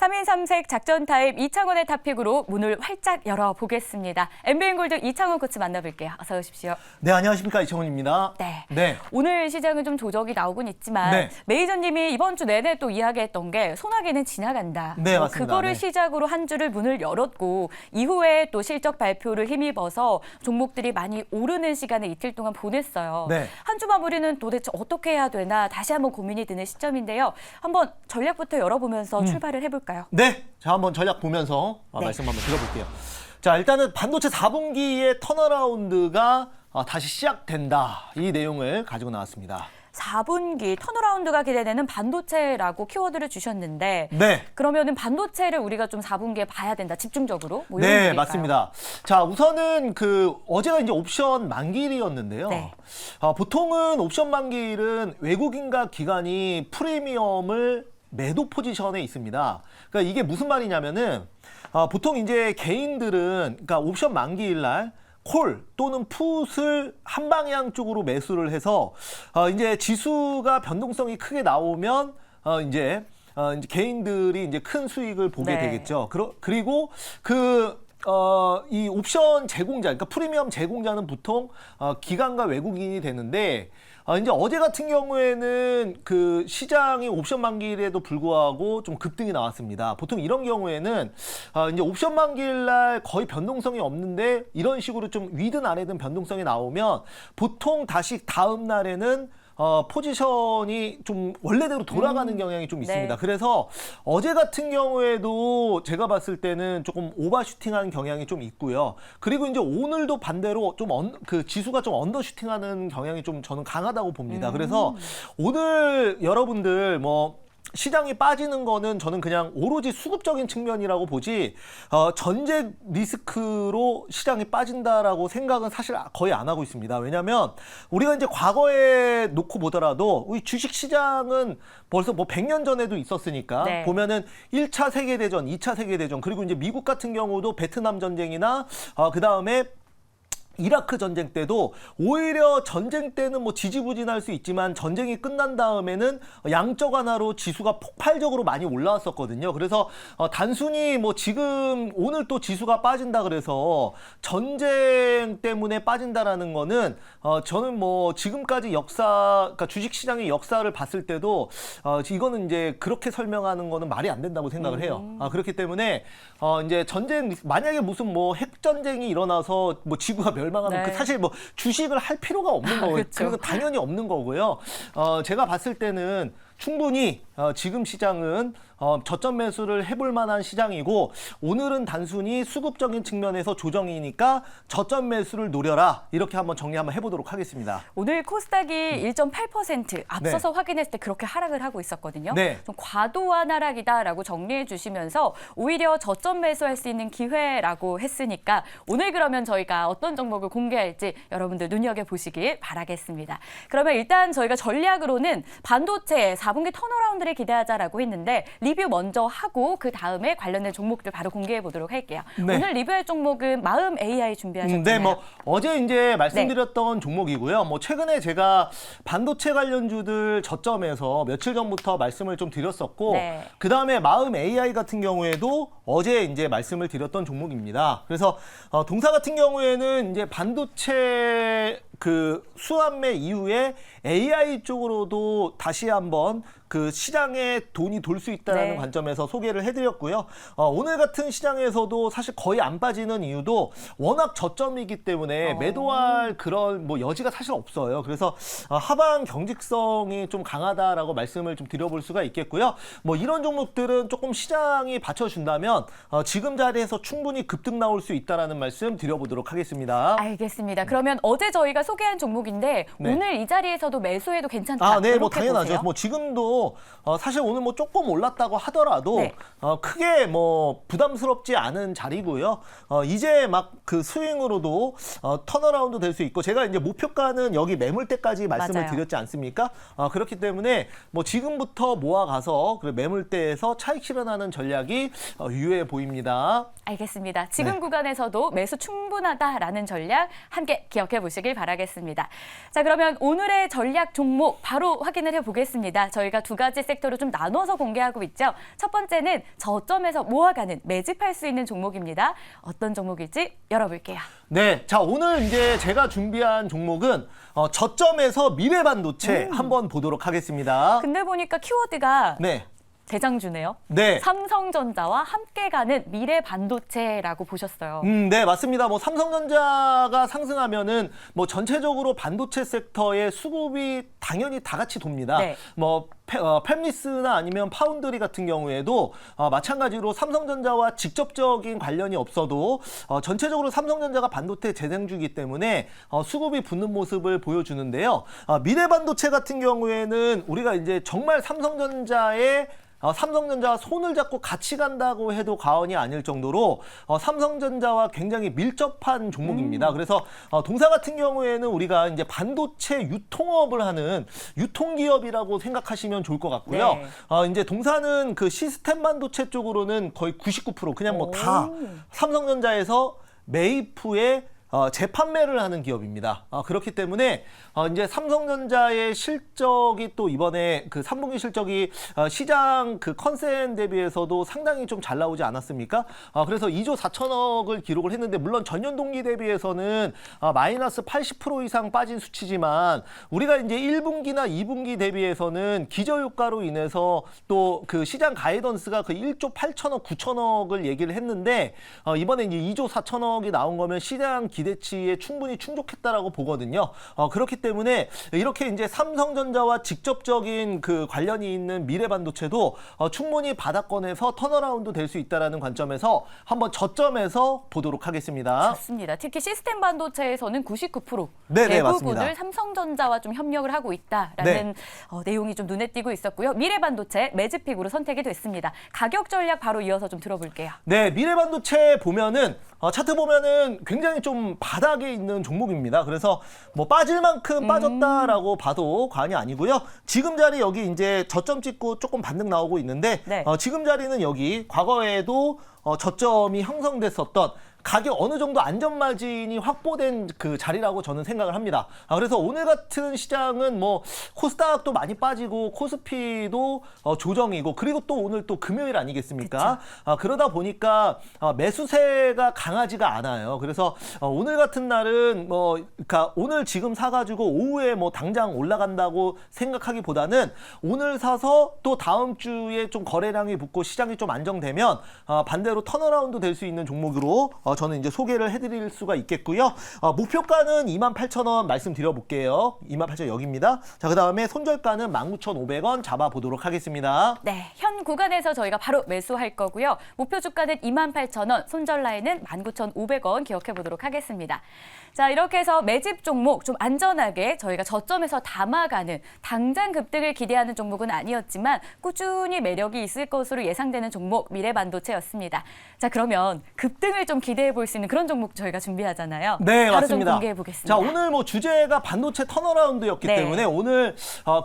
3인 3색 작전 타임 이창원의 탑픽으로 문을 활짝 열어보겠습니다. MBN골드 이창원 코치 만나볼게요. 어서 오십시오. 네, 안녕하십니까. 이창원입니다. 네. 오늘 시장은 좀 조정이 나오곤 있지만 매니저님이 이번 주 내내 또 이야기했던 게 소나기는 지나간다. 네, 맞습니다. 그거를 시작으로 한 주를 문을 열었고 이후에 또 실적 발표를 힘입어서 종목들이 많이 오르는 시간을 이틀 동안 보냈어요. 한 주 마무리는 도대체 어떻게 해야 되나 다시 한번 고민이 드는 시점인데요. 한번 전략부터 열어보면서 출발을 해볼까요? 네, 자 한번 전략 보면서 말씀 한번 드려볼게요. 자, 일단은 반도체 4분기의 턴어라운드가 다시 시작된다. 이 내용을 가지고 나왔습니다. 4분기 턴어라운드가 기대되는 반도체라고 키워드를 주셨는데 그러면은 반도체를 우리가 좀 4분기에 봐야 된다. 집중적으로. 뭐 이런 네, 얘기일까요? 맞습니다. 자, 우선은 어제가 이제 옵션 만기일이었는데요. 보통은 옵션 만기일은 외국인과 기관이 프리미엄을 매도 포지션에 있습니다. 그러니까 이게 무슨 말이냐면은 보통 이제 개인들은 그러니까 옵션 만기일 날 콜 또는 풋을 한 방향 쪽으로 매수를 해서 이제 지수가 변동성이 크게 나오면 이제 개인들이 이제 큰 수익을 보게 되겠죠. 그리고 이 옵션 제공자, 그러니까 프리미엄 제공자는 보통 기관과 외국인이 되는데 이제 어제 같은 경우에는 그 시장이 옵션 만기일에도 불구하고 좀 급등이 나왔습니다. 보통 이런 경우에는 이제 옵션 만기일 날 거의 변동성이 없는데 이런 식으로 좀 위든 아래든 변동성이 나오면 보통 다시 다음 날에는 포지션이 좀 원래대로 돌아가는 경향이 좀 있습니다. 그래서 어제 같은 경우에도 제가 봤을 때는 조금 오버슈팅하는 경향이 좀 있고요. 그리고 이제 오늘도 반대로 좀 지수가 좀 언더슈팅하는 경향이 좀 저는 강하다고 봅니다. 그래서 오늘 여러분들 시장이 빠지는 거는 저는 그냥 오로지 수급적인 측면이라고 보지 전쟁 리스크로 시장이 빠진다라고 생각은 사실 거의 안 하고 있습니다. 왜냐하면 우리가 이제 과거에 놓고 보더라도 우리 주식 시장은 벌써 100년 전에도 있었으니까 보면은 1차 세계대전, 2차 세계대전 그리고 이제 미국 같은 경우도 베트남 전쟁이나 그다음에 이라크 전쟁 때도 오히려 전쟁 때는 지지부진할 수 있지만 전쟁이 끝난 다음에는 양적 완화로 지수가 폭발적으로 많이 올라왔었거든요. 그래서 단순히 지금 오늘 또 지수가 빠진다 그래서 전쟁 때문에 빠진다라는 거는 저는 지금까지 그러니까 주식시장의 역사를 봤을 때도 이거는 이제 그렇게 설명하는 거는 말이 안 된다고 생각을 해요. 그렇기 때문에 이제 만약에 무슨 핵전쟁이 일어나서 지구가 멸망하는 사실 주식을 할 필요가 없는 거고요. 그거 당연히 없는 거고요. 제가 봤을 때는 충분히 지금 시장은 저점 매수를 해볼 만한 시장이고 오늘은 단순히 수급적인 측면에서 조정이니까 저점 매수를 노려라 이렇게 한번 정리 한번 해보도록 하겠습니다. 오늘 코스닥이 1.8% 앞서서 확인했을 때 그렇게 하락을 하고 있었거든요. 좀 과도한 하락이다라고 정리해 주시면서 오히려 저점 매수할 수 있는 기회라고 했으니까 오늘 그러면 저희가 어떤 종목을 공개할지 여러분들 눈여겨보시길 바라겠습니다. 그러면 일단 저희가 전략으로는 반도체 4분기 턴어라운드를 기대하자라고 했는데 리뷰 먼저 하고 그 다음에 관련된 종목들 바로 공개해 보도록 할게요. 오늘 리뷰할 종목은 마음 AI 준비하셨잖아요. 어제 이제 말씀드렸던 종목이고요. 최근에 제가 반도체 관련주들 저점에서 며칠 전부터 말씀을 좀 드렸었고 그 다음에 마음 AI 같은 경우에도 어제 이제 말씀을 드렸던 종목입니다. 그래서 동사 같은 경우에는 이제 반도체 수완매 이후에 AI 쪽으로도 다시 한번 시장에 돈이 돌 수 있다는 관점에서 소개를 해드렸고요. 오늘 같은 시장에서도 사실 거의 안 빠지는 이유도 워낙 저점이기 때문에 매도할 그런 여지가 사실 없어요. 그래서 하방 경직성이 좀 강하다라고 말씀을 좀 드려볼 수가 있겠고요. 이런 종목들은 조금 시장이 받쳐준다면 지금 자리에서 충분히 급등 나올 수 있다라는 말씀 드려보도록 하겠습니다. 알겠습니다. 그러면 어제 저희가 소개한 종목인데 오늘 이 자리에서도 매수해도 괜찮다. 네, 당연하죠. 지금도 사실 오늘 조금 올랐다고 하더라도 크게 부담스럽지 않은 자리고요. 이제 스윙으로도 턴어라운드 될 수 있고 제가 이제 목표가는 여기 매물대까지 말씀을 드렸지 않습니까? 그렇기 때문에 지금부터 모아가서 매물대에서 차익 실현하는 전략이 유효해 보입니다. 알겠습니다. 지금 네. 구간에서도 매수 충분하다라는 전략 함께 기억해 보시길 바라겠습니다. 자, 그러면 오늘의 전략 종목 바로 확인을 해보겠습니다. 저희가 두 가지 섹터로 좀 나눠서 공개하고 있죠. 첫 번째는 저점에서 모아가는 매집할 수 있는 종목입니다. 어떤 종목일지 열어볼게요. 네, 자 오늘 이제 제가 준비한 종목은 저점에서 미래반도체 한번 보도록 하겠습니다. 근데 보니까 키워드가 네. 대장주네요. 네. 삼성전자와 함께 가는 미래 반도체라고 보셨어요. 네, 맞습니다. 뭐 삼성전자가 상승하면은 뭐 전체적으로 반도체 섹터의 수급이 당연히 다 같이 돕니다. 네. 뭐 팹리스나 아니면 파운드리 같은 경우에도 마찬가지로 삼성전자와 직접적인 관련이 없어도 전체적으로 삼성전자가 반도체 재생주기 때문에 수급이 붙는 모습을 보여주는데요. 미래 반도체 같은 경우에는 우리가 이제 정말 삼성전자와 손을 잡고 같이 간다고 해도 과언이 아닐 정도로 삼성전자와 굉장히 밀접한 종목입니다. 그래서 동사 같은 경우에는 우리가 이제 반도체 유통업을 하는 유통기업이라고 생각하시면 좋을 것 같고요. 네. 이제 동사는 그 시스템 반도체 쪽으로는 거의 99% 그냥 뭐 다 삼성전자에서 매입 후에 재판매를 하는 기업입니다. 그렇기 때문에 이제 삼성전자의 실적이 또 이번에 그 3분기 실적이 시장 그 컨센 대비해서도 상당히 좀 잘 나오지 않았습니까? 그래서 2조 4천억을 기록을 했는데 물론 전년 동기 대비해서는 마이너스 80% 이상 빠진 수치지만 우리가 이제 1분기나 2분기 대비해서는 기저효과로 인해서 또 그 시장 가이던스가 그 1조 8천억, 9천억을 얘기를 했는데 이번에 이제 2조 4천억이 나온 거면 시장 기대치에 충분히 충족했다라고 보거든요. 그렇기 때문에 이렇게 이제 삼성전자와 직접적인 그 관련이 있는 미래반도체도 충분히 바닥권에서 턴어라운드 될 수 있다라는 관점에서 한번 저점에서 보도록 하겠습니다. 좋습니다. 특히 시스템 반도체에서는 99% 네네, 대부분을 맞습니다. 삼성전자와 좀 협력을 하고 있다라는 내용이 좀 눈에 띄고 있었고요. 미래반도체 매집픽으로 선택이 됐습니다. 가격 전략 바로 이어서 좀 들어볼게요. 네, 미래반도체 보면은 차트 보면은 굉장히 좀 바닥에 있는 종목입니다. 그래서 뭐 빠질 만큼 빠졌다라고 봐도 과언이 아니고요. 지금 자리 여기 이제 저점 찍고 조금 반등 나오고 있는데 네. 지금 자리는 여기 과거에도 저점이 형성됐었던 가격 어느 정도 안전 마진이 확보된 그 자리라고 저는 생각을 합니다. 그래서 오늘 같은 시장은 뭐 코스닥도 많이 빠지고 코스피도 조정이고 그리고 또 오늘 또 금요일 아니겠습니까? 그러다 보니까 매수세가 강하지가 않아요. 그래서 오늘 같은 날은 뭐 그러니까 오늘 지금 사가지고 오후에 뭐 당장 올라간다고 생각하기보다는 오늘 사서 또 다음 주에 좀 거래량이 붙고 시장이 좀 안정되면 반대로 턴어라운드 될 수 있는 종목으로 저는 이제 소개를 해드릴 수가 있겠고요. 목표가는 28,000원 말씀드려볼게요. 28,000원 여기입니다. 자, 그 다음에 손절가는 19,500원 잡아보도록 하겠습니다. 네, 현 구간에서 저희가 바로 매수할 거고요. 목표 주가는 28,000원, 손절 라인은 19,500원 기억해 보도록 하겠습니다. 자, 이렇게 해서 매집 종목 좀 안전하게 저희가 저점에서 담아가는 당장 급등을 기대하는 종목은 아니었지만 꾸준히 매력이 있을 것으로 예상되는 종목 미래반도체였습니다. 자, 그러면 급등을 좀 기대해 볼 수 있는 그런 종목 저희가 준비하잖아요. 네, 바로 맞습니다. 좀 공개해 보겠습니다. 자, 오늘 뭐 주제가 반도체 턴어라운드였기 네. 때문에 오늘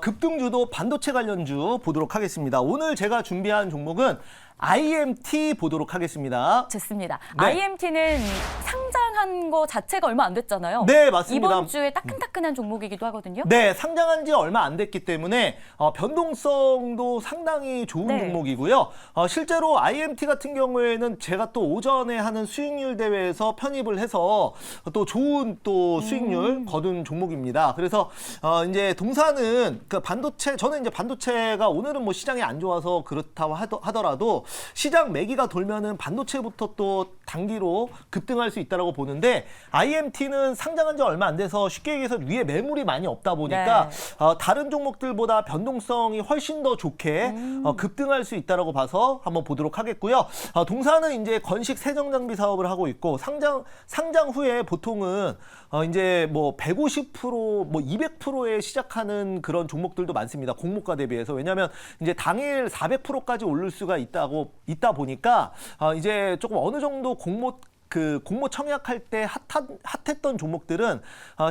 급등주도 반도체 관련주 보도록 하겠습니다. 오늘 제가 준비한 종목은 IMT 보도록 하겠습니다. 좋습니다. 네. IMT는 상장한 거 자체가 얼마 안 됐잖아요. 네, 맞습니다. 이번 주에 따끈따끈한 종목이기도 하거든요. 네, 상장한 지 얼마 안 됐기 때문에 변동성도 상당히 좋은 네. 종목이고요. 실제로 IMT 같은 경우에는 제가 또 오전에 하는 수익률 대회에서 편입을 해서 또 좋은 또 수익률 거둔 종목입니다. 그래서 이제 동사는 그 반도체, 저는 이제 반도체가 오늘은 뭐 시장이 안 좋아서 그렇다고 하더라도 시장 매기가 돌면은 반도체부터 또 단기로 급등할 수 있다고 보는데 IMT는 상장한 지 얼마 안 돼서 쉽게 얘기해서 위에 매물이 많이 없다 보니까 다른 종목들보다 변동성이 훨씬 더 좋게 급등할 수 있다고 봐서 한번 보도록 하겠고요. 동사는 이제 건식 세정 장비 사업을 하고 있고 상장 후에 보통은 이제 뭐 150%, 뭐 200%에 시작하는 그런 종목들도 많습니다. 공모가 대비해서. 왜냐하면 이제 당일 400%까지 오를 수가 있다 보니까 이제 조금 어느 정도 그 공모 청약할 때 핫했던 종목들은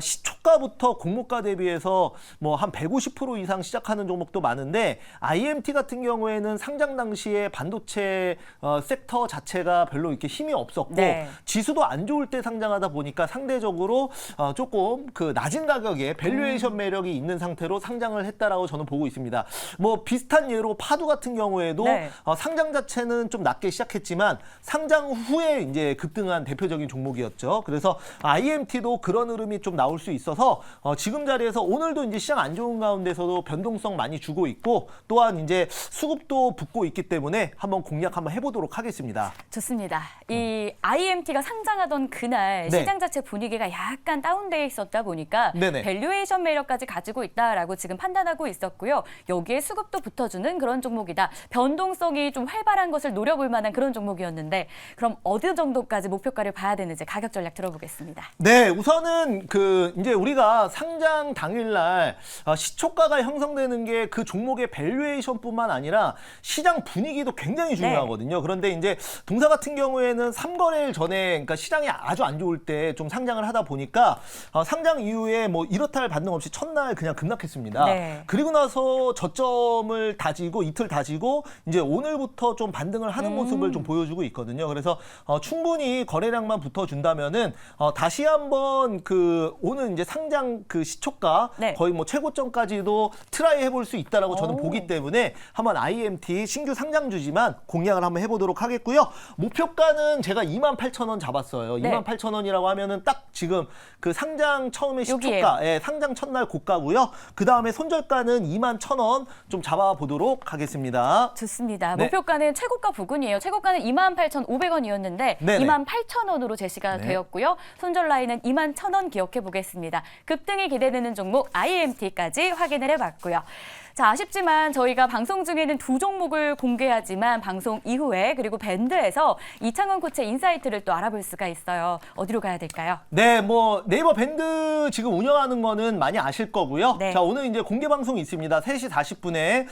시초가부터 공모가 대비해서 뭐 한 150% 이상 시작하는 종목도 많은데 IMT 같은 경우에는 상장 당시에 반도체 섹터 자체가 별로 이렇게 힘이 없었고 네. 지수도 안 좋을 때 상장하다 보니까 상대적으로 조금 그 낮은 가격에 밸류에이션 매력이 있는 상태로 상장을 했다라고 저는 보고 있습니다. 뭐 비슷한 예로 파두 같은 경우에도 네. 상장 자체는 좀 낮게 시작했지만 상장 후에 이제 급등한 대표적인 종목이었죠. 그래서 IMT도 그런 흐름이 좀 나올 수 있어서 지금 자리에서 오늘도 이제 시장 안 좋은 가운데서도 변동성 많이 주고 있고 또한 이제 수급도 붙고 있기 때문에 한번 공략 한번 해보도록 하겠습니다. 좋습니다. 이 IMT가 상장하던 그날 네. 시장 자체 분위기가 약간 다운되어 있었다 보니까 네네. 밸류에이션 매력까지 가지고 있다라고 지금 판단하고 있었고요. 여기에 수급도 붙어주는 그런 종목이다. 변동성이 좀 활발한 것을 노려볼 만한 그런 종목이었는데 그럼 어느 정도까지 목표가를 봐야 되는지 가격 전략 들어보겠습니다. 네, 우선은 그 이제 우리가 상장 당일날 시초가가 형성되는 게 그 종목의 밸류에이션뿐만 아니라 시장 분위기도 굉장히 중요하거든요. 그런데 이제 동사 같은 경우에는 3거래일 전에 그러니까 시장이 아주 안 좋을 때 좀 상장을 하다 보니까 상장 이후에 뭐 이렇다 할 반등 없이 첫날 그냥 급락했습니다. 네. 그리고 나서 저점을 다지고 이틀 다지고 이제 오늘부터 좀 반등을 하는 모습을 좀 보여주고 있거든요. 그래서 충분히 거래량만 붙어준다면은 다시 한번 그 오늘 이제 상장 그 시초가 네. 거의 뭐 최고점까지도 트라이 해볼 수 있다라고 저는 오. 보기 때문에 한번 IMT 신규 상장주지만 공략을 한번 해보도록 하겠고요. 목표가는 제가 28,000원 잡았어요. 네. 28,000원이라고 하면은 딱 지금 그 상장 처음에 여기에요. 시초가, 예, 상장 첫날 고가고요. 그 다음에 손절가는 21,000원 좀 잡아보도록 하겠습니다. 좋습니다. 네. 목표가는 최고가 부근이에요. 최고가는 28,500원이었는데 네네. 28,000원으로 제시가 네. 되었고요. 손절 라인은 21,000원 기억해 보겠습니다. 급등이 기대되는 종목 IMT까지 확인을 해봤고요. 자, 아쉽지만 저희가 방송 중에는 두 종목을 공개하지만 방송 이후에 그리고 밴드에서 이창원 코치의 인사이트를 또 알아볼 수가 있어요. 어디로 가야 될까요? 네, 뭐 네이버 밴드 지금 운영하는 거는 많이 아실 거고요. 네. 자, 오늘 이제 공개 방송이 있습니다. 3시 40분에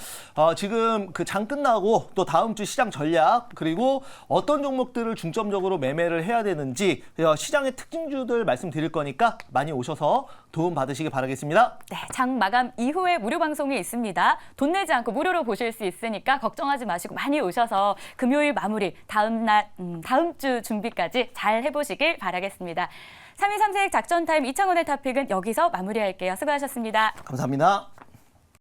지금 그 장 끝나고 또 다음 주 시장 전략 그리고 어떤 종목들을 중점적으로 매매를 해야 되는지 시장의 특징주들 말씀드릴 거니까 많이 오셔서 도움 받으시기 바라겠습니다. 네, 장 마감 이후에 무료 방송이 있습니다. 돈 내지 않고 무료로 보실 수 있으니까 걱정하지 마시고 많이 오셔서 금요일 마무리 다음 주 준비까지 잘 해보시길 바라겠습니다. 3.2 3세액 작전 타임 이창원의 탑픽은 여기서 마무리할게요. 수고하셨습니다. 감사합니다.